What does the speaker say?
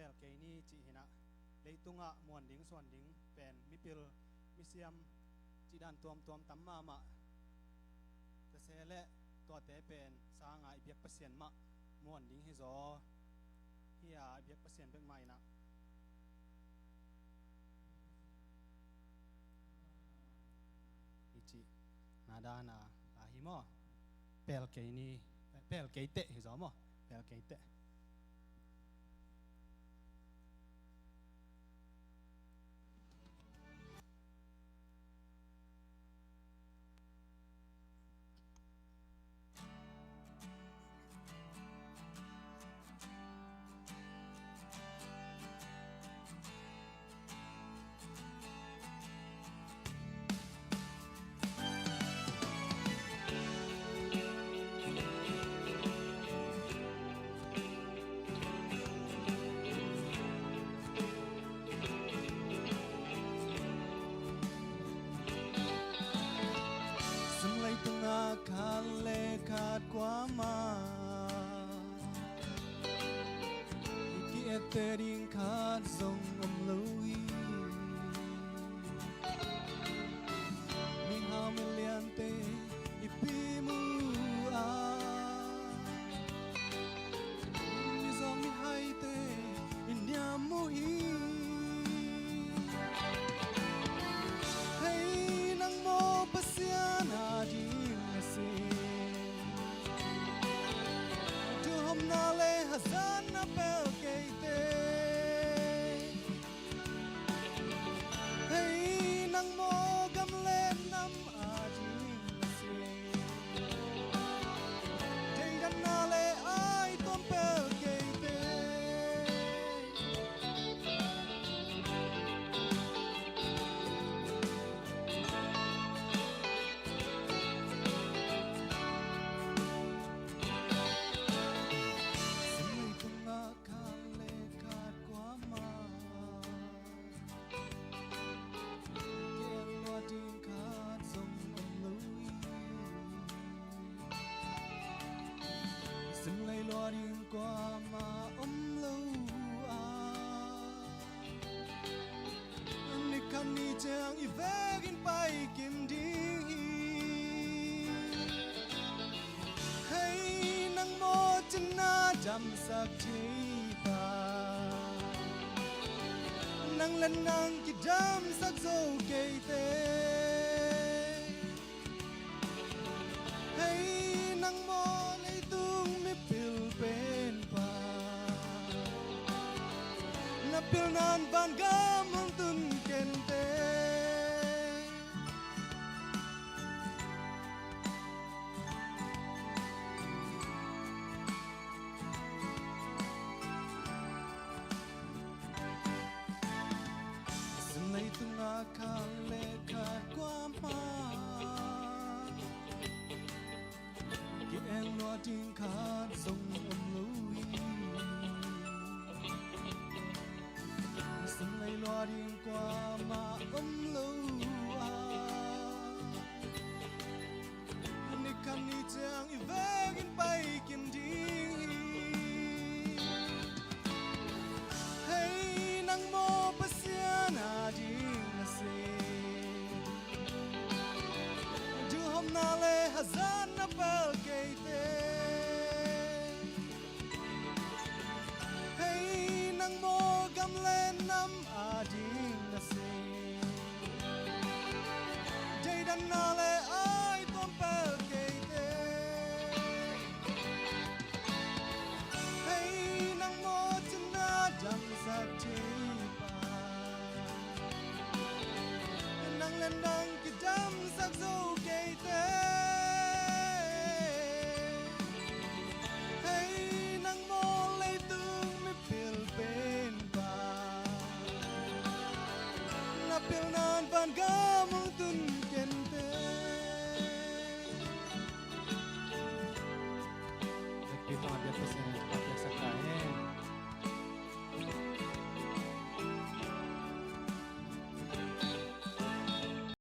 pel ke ni chi hina leitunga muan ding suan ding pen mipil misiam chi dan tuam tamma ma ta sele to te pen sanga ibyak pasien ma muan ding hi zo hiya ibyak pasien bek mai na ichi nadana la hi mo pel ke ni pel ke te hi zo mo pel ke te kale kat kwa ma iki etering kat song lui ming ha miliante ipimu a mi zong mi haite inyamu hi hey nang mo pasiana di nale hazan na pel keite hey nang mo gam le nam ajing se dei dan nale ai tom pel keite Sim lay loa điên qua mà lâu à Ni kan ni chang I vegin pai kim đi Hey nang mo chân na jam sak chi ta Nang lên nang ki jam sak zo kei te Hey nang mo Napil nan van gam hong tun kente Senai tunga kale kat kwa ma Ki en loa ting kat song lui lay loa điên qua mà lâu à Ni kan ni chang I vegin pai kim đi Hey nang mo pasiana ding na se Du hom na le hazan na pel keite Hey nang mo gam le nam ading na se Jay dan na le